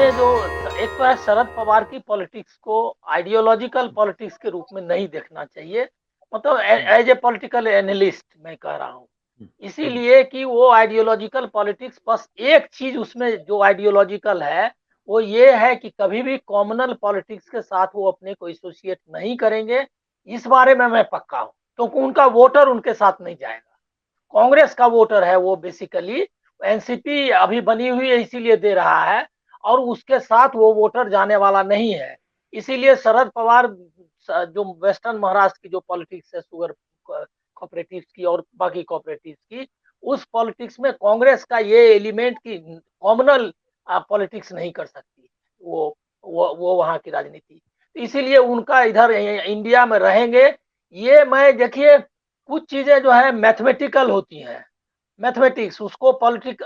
इसमें जो एक तो है शरद पवार की पॉलिटिक्स को आइडियोलॉजिकल पॉलिटिक्स के रूप में नहीं देखना चाहिए। मतलब हम्म, एज ए पॉलिटिकल एनालिस्ट मैं कह रहा हूँ। हम्म, हम्म, इसीलिए कि वो आइडियोलॉजिकल पॉलिटिक्स, बस एक चीज उसमें जो आइडियोलॉजिकल है वो ये है कि कभी भी कॉमनल पॉलिटिक्स के साथ वो अपने को एसोसिएट नहीं करेंगे। इस बारे में मैं पक्का हूँ, क्योंकि उनका वोटर उनके साथ नहीं जाएगा। कांग्रेस का वोटर है वो बेसिकली। एनसीपी अभी बनी हुई है इसीलिए दे रहा है, और उसके साथ वो वोटर जाने वाला नहीं है। इसीलिए शरद पवार जो वेस्टर्न महाराष्ट्र की जो पॉलिटिक्स है, शुगर कोऑपरेटिव्स की और बाकी कोऑपरेटिव्स की, उस पॉलिटिक्स में कांग्रेस का ये एलिमेंट की कॉमनल पॉलिटिक्स नहीं कर सकती। वो वहां की राजनीति, इसीलिए उनका इधर इंडिया में रहेंगे। ये मैं देखिए, कुछ चीजें जो है मैथमेटिकल होती हैं। मैथमेटिक्स उसको पॉलिटिक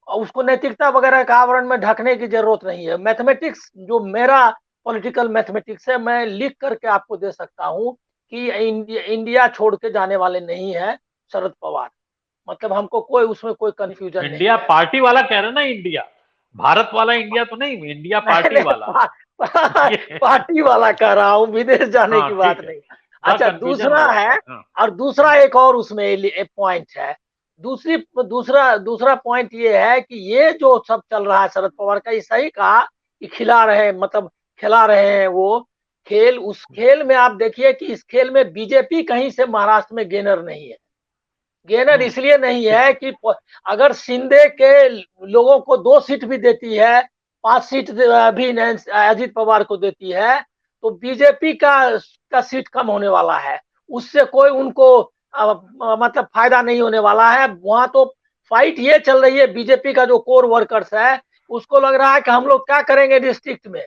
उसको नैतिकता वगैरह का आवरण में ढकने की जरूरत नहीं है। मैथमेटिक्स जो मेरा पॉलिटिकल मैथमेटिक्स है, मैं लिख करके आपको दे सकता हूँ कि इंडिया छोड़ के जाने वाले नहीं है शरद पवार। मतलब हमको कोई उसमें कोई कंफ्यूजन नहीं इंडिया है। पार्टी वाला कह रहे ना, इंडिया भारत वाला इंडिया तो नहीं, इंडिया नहीं पार्टी नहीं, वाला। ये पार्टी वाला कह रहा हूँ, विदेश जाने हाँ की बात ठीक है, नहीं। थोड़ा अच्छा, कंफ्यूजन हो दूसरा रहा है, था। हाँ। और दूसरा एक और उसमें एक पॉइंट है। दूसरी दूसरा दूसरा पॉइंट ये है कि ये जो सब चल रहा है शरद पवार का, ये सही कहा कि खिला रहे हैं, मतलब खिला रहे हैं वो खेल। उस खेल में आप देखिए कि इस खेल में बीजेपी कहीं से महाराष्ट्र में गेनर नहीं है। गेनर हम्म, इसलिए नहीं ठीक है है। कि अगर शिंदे के लोगों को 2 सीट भी देती है, 5 सीट भी अजित पवार को देती है, तो बीजेपी का सीट कम होने वाला है। उससे कोई उनको मतलब फायदा नहीं होने वाला है वहां। तो फाइट ये चल रही है, बीजेपी का जो कोर वर्कर्स है उसको लग रहा है कि हम लोग क्या करेंगे डिस्ट्रिक्ट में,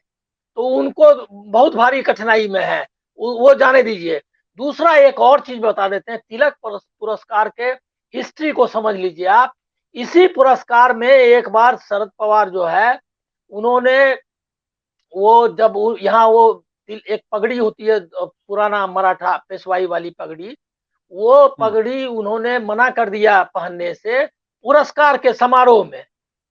तो उनको बहुत भारी कठिनाई में है। वो जाने दीजिए। दूसरा एक और चीज बता देते हैं, तिलक पुरस्कार के हिस्ट्री को समझ लीजिए आप। इसी पुरस्कार में एक बार शरद पवार जो है, उन्होंने वो जब यहाँ वो एक पगड़ी होती है पुराना मराठा पेशवाई वाली पगड़ी, वो हम्म, पगड़ी उन्होंने मना कर दिया पहनने से पुरस्कार के समारोह में।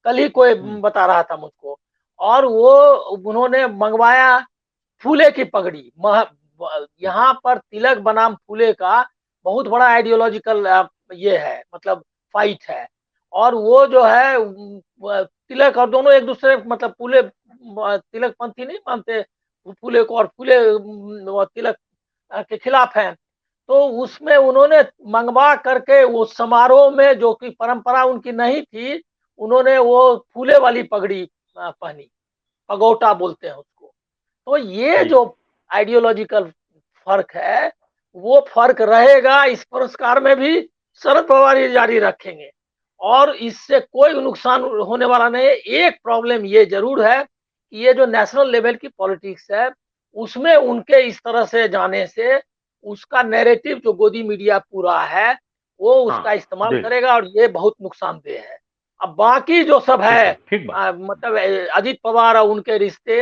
कल ही कोई हम्म, बता रहा था मुझको। और वो उन्होंने मंगवाया फूले की पगड़ी। हम्म, यहाँ पर तिलक बनाम फूले का बहुत बड़ा आइडियोलॉजिकल ये है, मतलब फाइट है। और वो जो है तिलक और दोनों एक दूसरे, मतलब फूले तिलक पंथी नहीं मानते फूले को, और फूले तिलक के खिलाफ हैं। तो उसमें उन्होंने मंगवा करके वो समारोह में, जो कि परंपरा उनकी नहीं थी, उन्होंने वो फूले वाली पगड़ी पहनी। पगोटा बोलते हैं उसको। तो ये ठीक जो है। आइडियोलॉजिकल फर्क है, वो फर्क रहेगा इस पुरस्कार में भी। शरद पवार ये जारी रखेंगे और इससे कोई नुकसान होने वाला नहीं है। एक प्रॉब्लम ये जरूर है कि ये जो नेशनल लेवल की पॉलिटिक्स है, उसमें उनके इस तरह से जाने से उसका नैरेटिव जो गोदी मीडिया पूरा है वो हाँ उसका इस्तेमाल जी, करेगा, और ये बहुत नुकसानदेह है। अब बाकी जो सब ठीक है, है, ठीक बात। मतलब अजीत पवार और उनके रिश्ते,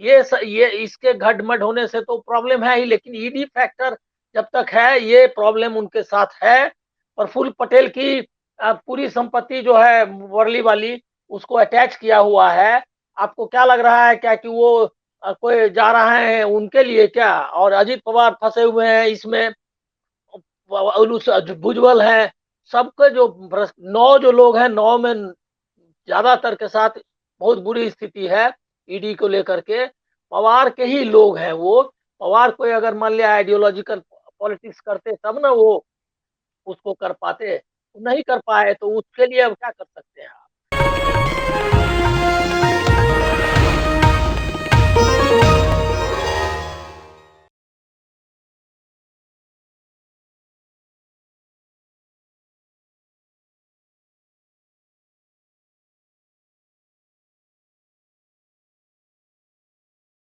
ये इसके घटमट होने से तो प्रॉब्लम है ही, लेकिन ईडी फैक्टर जब तक है ये प्रॉब्लम उनके साथ है। प्रफुल्ल पटेल की पूरी संपत्ति जो है वर्ली वाली, उसको अटैच किया हुआ है। आपको क्या लग रहा है क्या कि वो कोई जा रहा है उनके लिए क्या? और अजीत पवार फंसे हुए हैं इसमें, भुजबल हैं। सबके जो 9 जो लोग हैं, 9 में ज्यादातर के साथ बहुत बुरी स्थिति है ईडी को लेकर के। पवार के ही लोग हैं वो। पवार को अगर मान लिया आइडियोलॉजिकल पॉलिटिक्स करते तब ना वो उसको कर पाते, नहीं कर पाए, तो उसके लिए अब क्या कर सकते हैं आप?